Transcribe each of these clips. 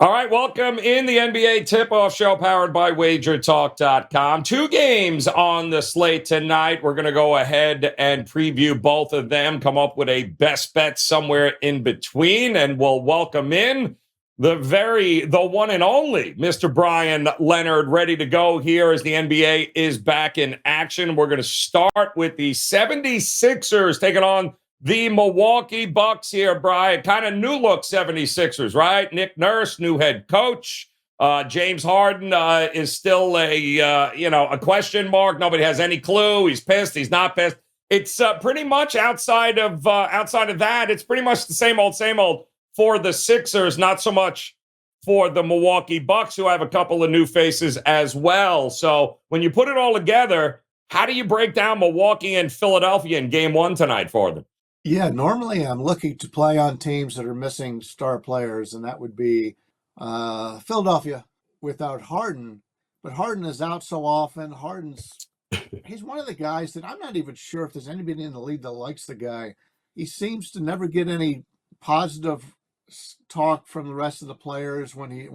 All right, welcome in the NBA tip-off show powered by WagerTalk.com. Two games on the slate tonight. We're going to go ahead and preview both of them, come up with a best bet somewhere in between, and we'll welcome in the one and only Mr. Bryan Leonard, ready to go here as the NBA is back in action. We're going to start with the 76ers taking on the Milwaukee Bucks here, Bryan. Kind of new look 76ers, right? Nick Nurse, new head coach. James Harden is still a question mark. Nobody has any clue. He's pissed. He's not pissed. It's pretty much outside of that. It's pretty much the same old for the Sixers. Not so much for the Milwaukee Bucks, who have a couple of new faces as well. So when you put it all together, how do you break down Milwaukee and Philadelphia in Game 1 tonight for them? Yeah, normally I'm looking to play on teams that are missing star players, and that would be Philadelphia without Harden. But Harden is out so often. He's one of the guys that I'm not even sure if there's anybody in the league that likes the guy. He seems to never get any positive talk from the rest of the players when he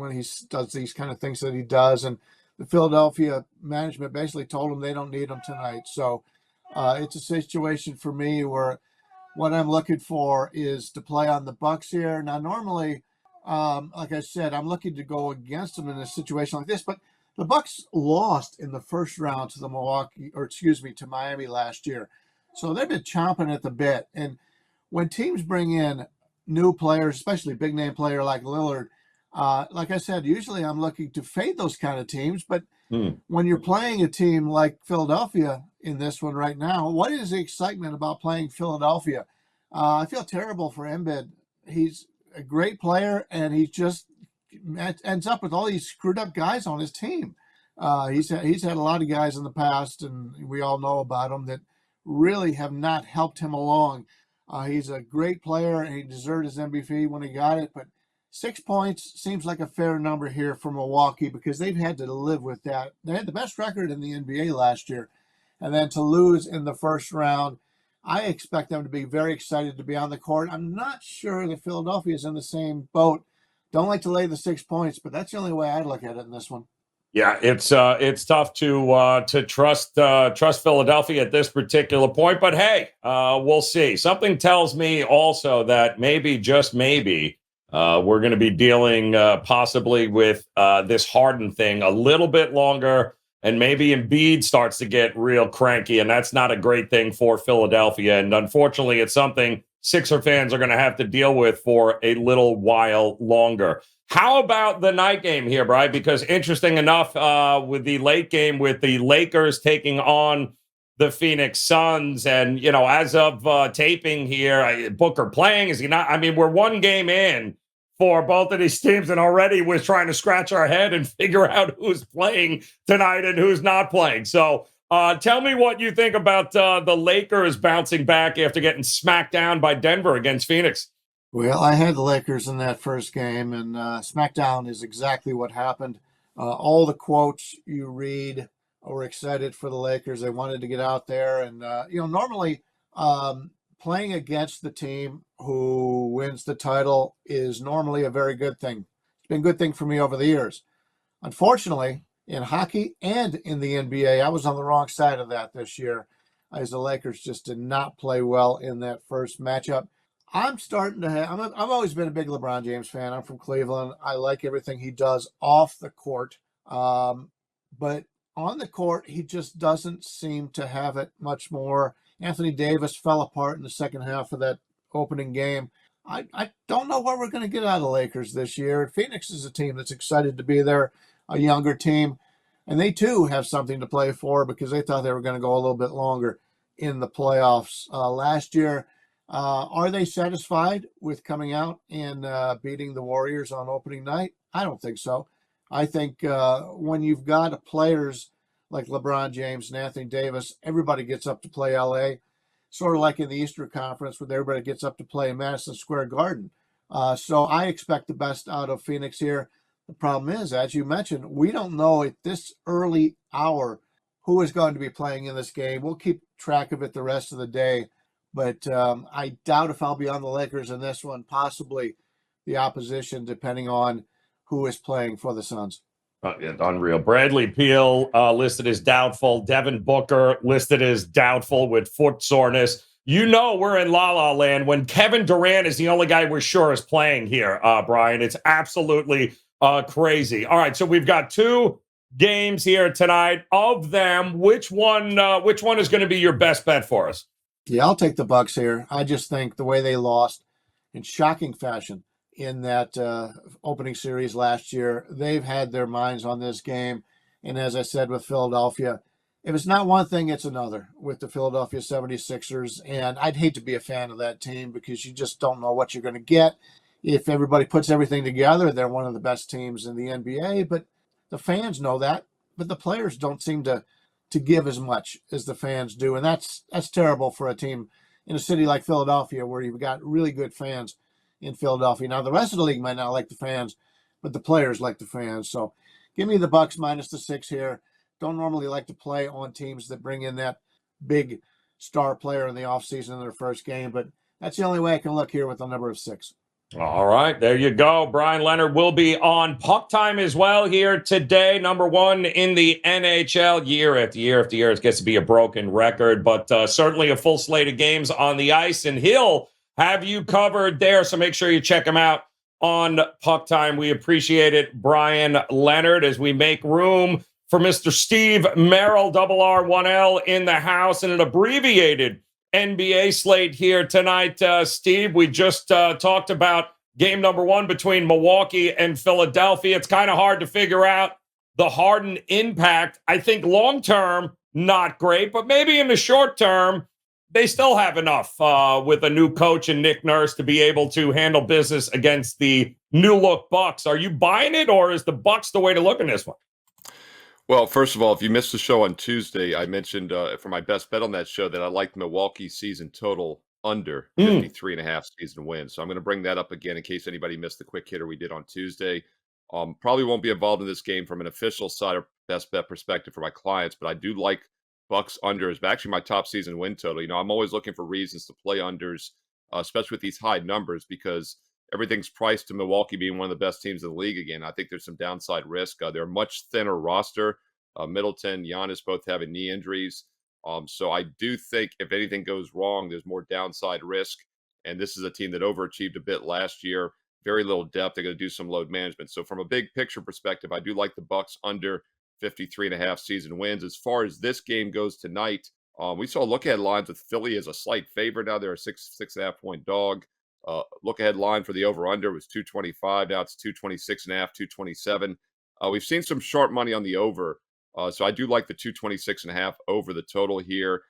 does these kind of things that he does. And the Philadelphia management basically told him they don't need him tonight. So it's a situation for me where what I'm looking for is to play on the Bucks here. Now, normally, like I said, I'm looking to go against them in a situation like this, but the Bucks lost in the first round to to Miami last year. So they've been chomping at the bit. And when teams bring in new players, especially big name player like Lillard, like I said, usually I'm looking to fade those kind of teams, but when you're playing a team like Philadelphia in this one right now, what is the excitement about playing Philadelphia? I feel terrible for Embiid. He's a great player, and he just ends up with all these screwed up guys on his team. He's had a lot of guys in the past, and we all know about them, that really have not helped him along. He's a great player, and he deserved his MVP when he got it, but 6 points seems like a fair number here for Milwaukee because they've had to live with that. They had the best record in the NBA last year. And then to lose in the first round, I expect them to be very excited to be on the court. I'm not sure that Philadelphia is in the same boat. Don't like to lay the 6 points, but that's the only way I'd look at it in this one. Yeah, it's tough to trust Philadelphia at this particular point, but hey, we'll see. Something tells me also that maybe, just maybe, we're going to be dealing possibly with this Harden thing a little bit longer, and maybe Embiid starts to get real cranky, and that's not a great thing for Philadelphia. And unfortunately, it's something Sixer fans are going to have to deal with for a little while longer. How about the night game here, Bryan? Because interesting enough, with the late game with the Lakers taking on the Phoenix Suns, and as of taping here, Booker playing, is he not? I mean, we're one game in for both of these teams, and already we're trying to scratch our head and figure out who's playing tonight and who's not playing. So tell me what you think about the Lakers bouncing back after getting smacked down by Denver against Phoenix. Well, I had the Lakers in that first game, and SmackDown is exactly what happened. All the quotes you read were excited for the Lakers. They wanted to get out there, and normally playing against the team who wins the title is normally a very good thing. It's been a good thing for me over the years. Unfortunately, in hockey and in the NBA, I was on the wrong side of that this year, as the Lakers just did not play well in that first matchup. I've always been a big LeBron James fan. I'm from Cleveland. I like everything he does off the court. But on the court, he just doesn't seem to have it much more. Anthony Davis fell apart in the second half of that opening game. I don't know what we're going to get out of the Lakers this year. Phoenix is a team that's excited to be there, a younger team. And they, too, have something to play for because they thought they were going to go a little bit longer in the playoffs last year. Are they satisfied with coming out and beating the Warriors on opening night? I don't think so. I think when you've got players like LeBron James and Anthony Davis, everybody gets up to play LA, sort of like in the Eastern Conference where everybody gets up to play in Madison Square Garden. So I expect the best out of Phoenix here. The problem is, as you mentioned, we don't know at this early hour who is going to be playing in this game. We'll keep track of it the rest of the day. But I doubt if I'll be on the Lakers in this one, possibly the opposition, depending on who is playing for the Suns. Yeah, unreal. Bradley Beal listed as doubtful. Devin Booker listed as doubtful with foot soreness. You know we're in La La Land when Kevin Durant is the only guy we're sure is playing here, Bryan. It's absolutely crazy. All right, so we've got 2 games here tonight. Of them, which one is going to be your best bet for us? Yeah, I'll take the Bucks here. I just think the way they lost in shocking fashion in that opening series last year, they've had their minds on this game. And as I said with Philadelphia, if it's not one thing, it's another with the Philadelphia 76ers. And I'd hate to be a fan of that team because you just don't know what you're going to get. If everybody puts everything together, they're one of the best teams in the NBA. But the fans know that. But the players don't seem to give as much as the fans do. And that's terrible for a team in a city like Philadelphia where you've got really good fans in Philadelphia. Now, the rest of the league might not like the fans, but the players like the fans. So give me the Bucks minus the 6 here. Don't normally like to play on teams that bring in that big star player in the offseason in their first game, but that's the only way I can look here with the number of 6. All right, there you go. Bryan Leonard will be on Puck Time as well here today. Number 1 in the NHL year after year after year. It gets to be a broken record, but certainly a full slate of games on the ice, and he'll have you covered there. So make sure you check him out on Puck Time. We appreciate it, Bryan Leonard, as we make room for Mr. Steve Merril, R1L in the house, and an abbreviated NBA slate here tonight. Steve, we just talked about game number 1 between Milwaukee and Philadelphia. It's kind of hard to figure out the Harden impact. I think long-term, not great, but maybe in the short term, they still have enough with a new coach and Nick Nurse to be able to handle business against the new-look Bucks. Are you buying it, or is the Bucks the way to look in this one? Well, first of all, if you missed the show on Tuesday, I mentioned for my best bet on that show that I liked Milwaukee season total under 53.5 season wins. So I'm going to bring that up again in case anybody missed the quick hitter we did on Tuesday. Probably won't be involved in this game from an official side or best bet perspective for my clients, but I do like Bucks under is actually my top season win total. You know, I'm always looking for reasons to play unders, especially with these high numbers, because everything's priced to Milwaukee being one of the best teams in the league again. I think there's some downside risk. They're a much thinner roster. Middleton, Giannis both having knee injuries. So I do think if anything goes wrong, there's more downside risk. And this is a team that overachieved a bit last year. Very little depth. They're going to do some load management. So from a big picture perspective, I do like the Bucks under 53.5 season wins. As far as this game goes tonight, we saw look-ahead lines with Philly as a slight favorite. Now they're a 6.5 point dog. Look-ahead line for the over-under was 225. Now it's 226.5, 227. We've seen some sharp money on the over. So I do like the 226.5 over the total here.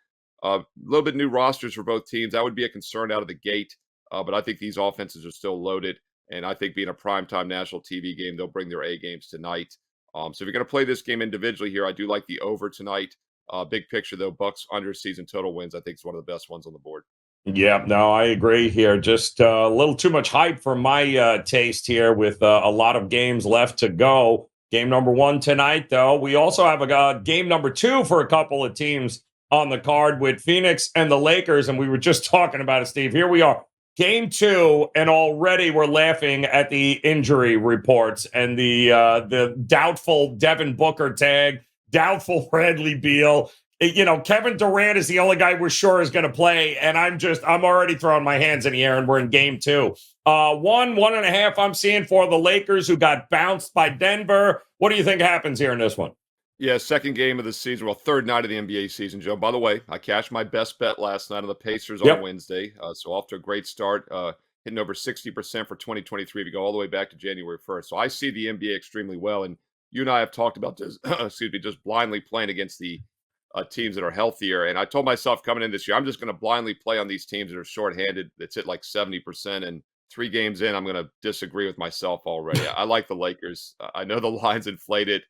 A little bit new rosters for both teams. That would be a concern out of the gate. But I think these offenses are still loaded. And I think being a primetime national TV game, they'll bring their A games tonight. So if you're going to play this game individually here, I do like the over tonight. Big picture, though, Bucks under season total wins, I think is one of the best ones on the board. Yeah, no, I agree here. Just a little too much hype for my taste here with a lot of games left to go. Game number 1 tonight, though. We also have a game number 2 for a couple of teams on the card with Phoenix and the Lakers, and we were just talking about it, Steve. Here we are, game 2, and already we're laughing at the injury reports and the doubtful Devin Booker tag, doubtful Bradley Beal. You know, Kevin Durant is the only guy we're sure is going to play, and I'm already throwing my hands in the air, and we're in game 2. 1.5 I'm seeing for the Lakers, who got bounced by Denver. What do you think happens here in this one? Yeah, second game of the season. Well, third night of the NBA season, Joe. By the way, I cashed my best bet last night on the Pacers on Wednesday. So off to a great start, hitting over 60% for 2023 if you go all the way back to January 1st. So I see the NBA extremely well. And you and I have talked about this, just blindly playing against the teams that are healthier. And I told myself coming in this year, I'm just going to blindly play on these teams that are shorthanded. That's at like 70%. And 3 games in, I'm going to disagree with myself already. I like the Lakers. I know the line's inflated.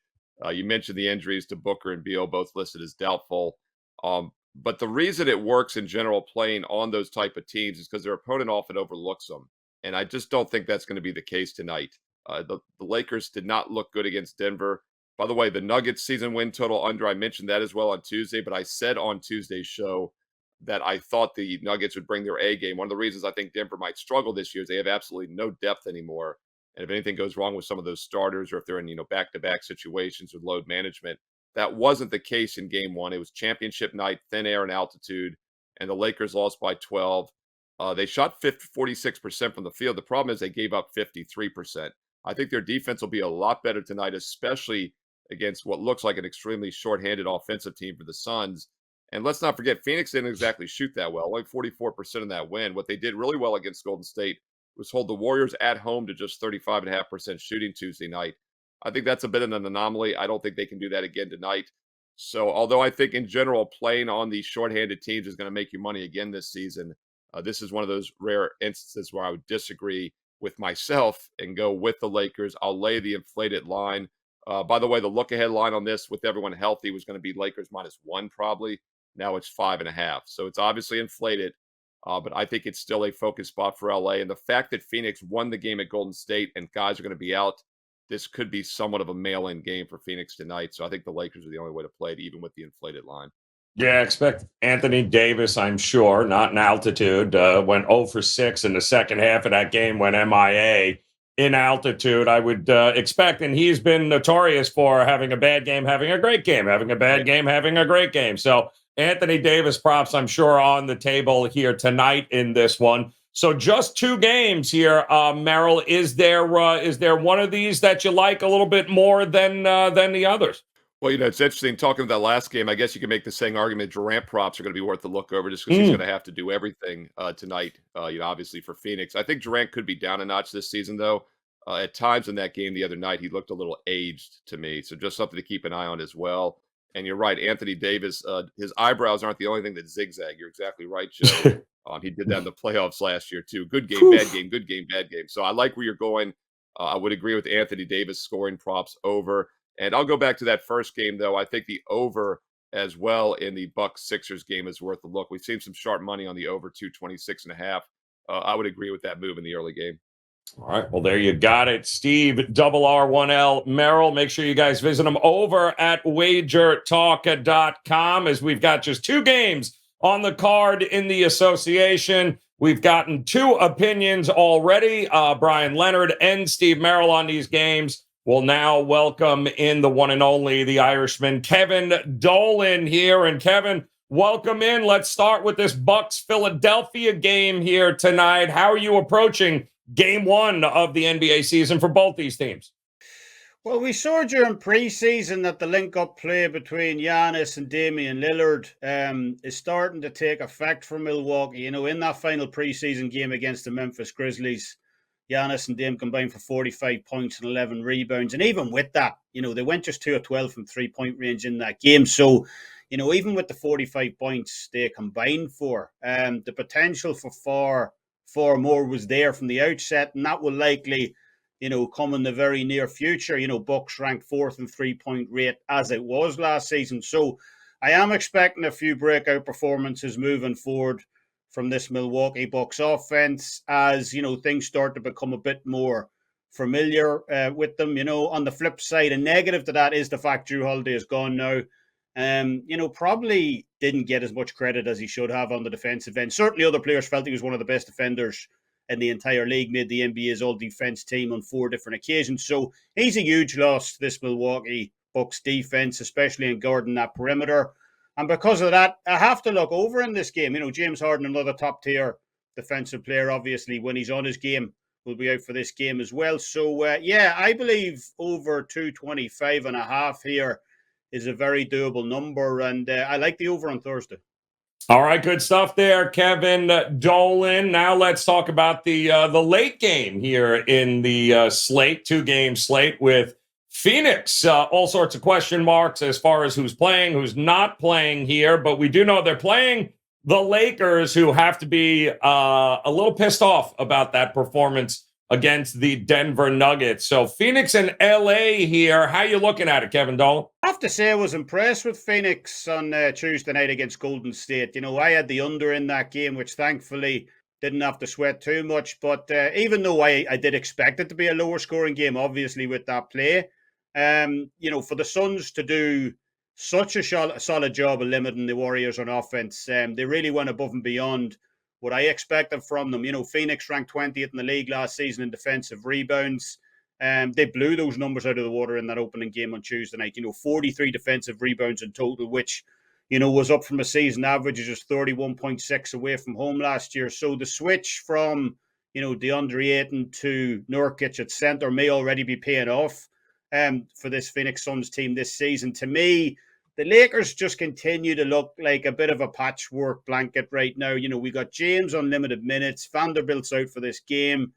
You mentioned the injuries to Booker and Beal, both listed as doubtful. But the reason it works in general playing on those type of teams is because their opponent often overlooks them. And I just don't think that's going to be the case tonight. The Lakers did not look good against Denver. By the way, the Nuggets season win total under, I mentioned that as well on Tuesday, but I said on Tuesday's show that I thought the Nuggets would bring their A game. One of the reasons I think Denver might struggle this year is they have absolutely no depth anymore. And if anything goes wrong with some of those starters, or if they're in, back-to-back situations with load management, that wasn't the case in game one. It was championship night, thin air and altitude, and the Lakers lost by 12. They shot 46% from the field. The problem is they gave up 53%. I think their defense will be a lot better tonight, especially against what looks like an extremely shorthanded offensive team for the Suns. And let's not forget, Phoenix didn't exactly shoot that well, only 44% in that win. What they did really well against Golden State was hold the Warriors at home to just 35.5% shooting Tuesday night. I think that's a bit of an anomaly. I don't think they can do that again tonight. So although I think in general playing on these shorthanded teams is going to make you money again this season, this is one of those rare instances where I would disagree with myself and go with the Lakers. I'll lay the inflated line. By the way, the look-ahead line on this with everyone healthy was going to be Lakers -1 probably. Now it's 5.5. So it's obviously inflated, but I think it's still a focus spot for LA. And the fact that Phoenix won the game at Golden State and guys are going to be out, this could be somewhat of a mail-in game for Phoenix tonight. So I think the Lakers are the only way to play it, even with the inflated line. Yeah, expect Anthony Davis, I'm sure, not in altitude. Went 0 for 6 in the second half of that game, went MIA in altitude. I would expect, and he's been notorious for having a bad game, having a great game, having a bad game, having a great game. So Anthony Davis props, I'm sure, on the table here tonight in this one. So just 2 games here, Merril. Is there one of these that you like a little bit more than the others? Well, it's interesting talking about that last game. I guess you can make the same argument. Durant props are going to be worth the look over just because he's going to have to do everything tonight. Obviously for Phoenix, I think Durant could be down a notch this season, though. At times in that game the other night, he looked a little aged to me. So just something to keep an eye on as well. And you're right, Anthony Davis. His eyebrows aren't the only thing that zigzag. You're exactly right, Joe. He did that in the playoffs last year too. Good game, bad game. Good game, bad game. So I like where you're going. I would agree with Anthony Davis scoring props over. And I'll go back to that first game, though. I think the over as well in the Bucks-Sixers game is worth a look. We've seen some sharp money on the over 226.5. I would agree with that move in the early game. All right. Well, there you got it. Steve, R1L Merril. Make sure you guys visit them over at WagerTalk.com as we've got just 2 games on the card in the association. We've gotten 2 opinions already. Bryan Leonard and Steve Merril on these games. We'll now welcome in the one and only, the Irishman, Kevin Dolan here. And Kevin, welcome in. Let's start with this Bucks-Philadelphia game here tonight. How are you approaching game 1 of the NBA season for both these teams? Well, we saw during preseason that the link-up play between Giannis and Damian Lillard is starting to take effect for Milwaukee. In that final preseason game against the Memphis Grizzlies, Giannis and Dame combined for 45 points and 11 rebounds. And even with that, they went just 2 of 12 from three-point range in that game. So, even with the 45 points they combined for, the potential for far more was there from the outset. And that will likely, come in the very near future. Bucks ranked 4th in three-point rate as it was last season. So I am expecting a few breakout performances moving forward from this Milwaukee Bucks offense as, things start to become a bit more familiar with them. On the flip side, a negative to that is the fact Jrue Holiday is gone now. Probably didn't get as much credit as he should have on the defensive end. Certainly other players felt he was one of the best defenders in the entire league, made the NBA's all-defense team on 4 different occasions. So he's a huge loss to this Milwaukee Bucks defense, especially in guarding that perimeter. And because of that, I have to look over in this game. James Harden, another top-tier defensive player, obviously, when he's on his game, will be out for this game as well. So, I believe over 225.5 here is a very doable number. And I like the over on Thursday. All right, good stuff there, Kevin Dolan. Now let's talk about the late game here in the slate, 2-game slate with Phoenix. All sorts of question marks as far as who's playing, who's not playing here, but we do know they're playing the Lakers, who have to be a little pissed off about that performance against the Denver Nuggets. So Phoenix and LA here. How you looking at it, Kevin Dolan? I have to say I was impressed with Phoenix on Tuesday night against Golden State. I had the under in that game, which thankfully didn't have to sweat too much. But even though I did expect it to be a lower scoring game, obviously with that play, for the Suns to do such a solid job of limiting the Warriors on offense, they really went above and beyond what I expected from them. Phoenix ranked 20th in the league last season in defensive rebounds. They blew those numbers out of the water in that opening game on Tuesday night. 43 defensive rebounds in total, which, was up from a season average of just 31.6 away from home last year. So the switch from, DeAndre Ayton to Nurkic at center may already be paying off for this Phoenix Suns team this season. To me, the Lakers just continue to look like a bit of a patchwork blanket right now. We got James on limited minutes. Vanderbilt's out for this game.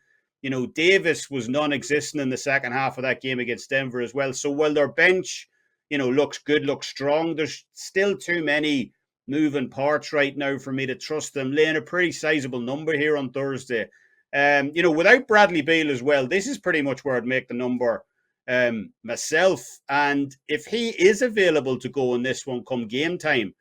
Davis was non-existent in the second half of that game against Denver as well. So while their bench, looks good, looks strong, there's still too many moving parts right now for me to trust them. Laying a pretty sizable number here on Thursday. Without Bradley Beal as well, this is pretty much where I'd make the number myself. And if he is available to go in this one come game time,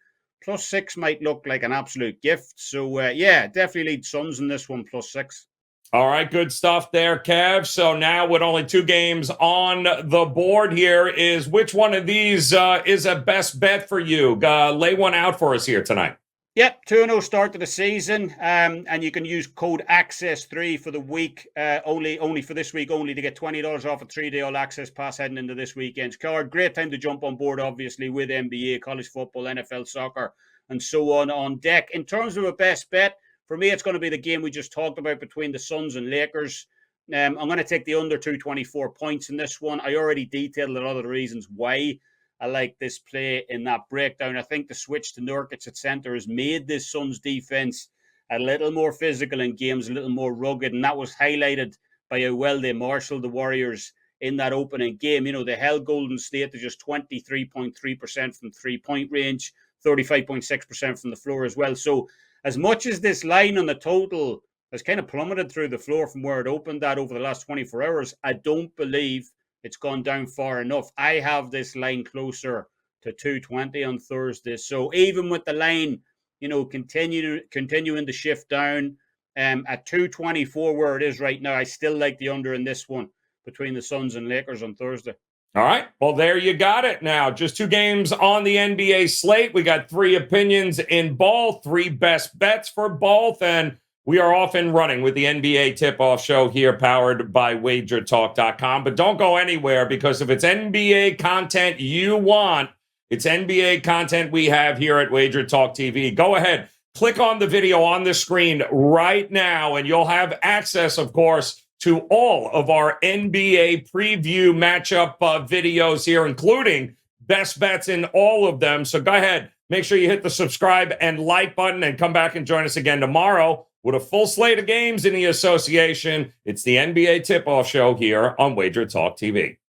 +6 might look like an absolute gift. So, definitely lead Suns in this one, +6. All right, good stuff there, Kev. So now with only 2 games on the board here, is which one of these is a best bet for you? Lay one out for us here tonight. Yep, 2-0 start to the season, and you can use code ACCESS3 for the week, only for this week only, to get $20 off a 3-day all-access pass heading into this weekend's card. Great time to jump on board, obviously, with NBA, college football, NFL, soccer, and so on deck. In terms of a best bet, for me, it's going to be the game we just talked about between the Suns and Lakers. I'm going to take the under 224 points in this one. I already detailed a lot of the reasons why I like this play in that breakdown. I think the switch to Nurkic at center has made this Suns defense a little more physical in games, a little more rugged, and that was highlighted by how well they marshaled the Warriors in that opening game. They held Golden State to just 23.3% from three-point range, 35.6% from the floor as well. So as much as this line on the total has kind of plummeted through the floor from where it opened at over the last 24 hours, I don't believe it's gone down far enough. I have this line closer to 220 on Thursday. So even with the line, continuing to shift down at 224 where it is right now, I still like the under in this one between the Suns and Lakers on Thursday. All right. Well, there you got it now. Just 2 games on the NBA slate. We got 3 opinions in both, 3 best bets for both, and we are off and running with the NBA tip-off show here, powered by WagerTalk.com. But don't go anywhere, because if it's NBA content you want, it's NBA content we have here at WagerTalk TV. Go ahead, click on the video on the screen right now, and you'll have access, of course, to all of our NBA preview matchup videos here, including best bets in all of them. So go ahead, make sure you hit the subscribe and like button, and come back and join us again tomorrow with a full slate of games in the association. It's the NBA tip-off show here on Wager Talk TV.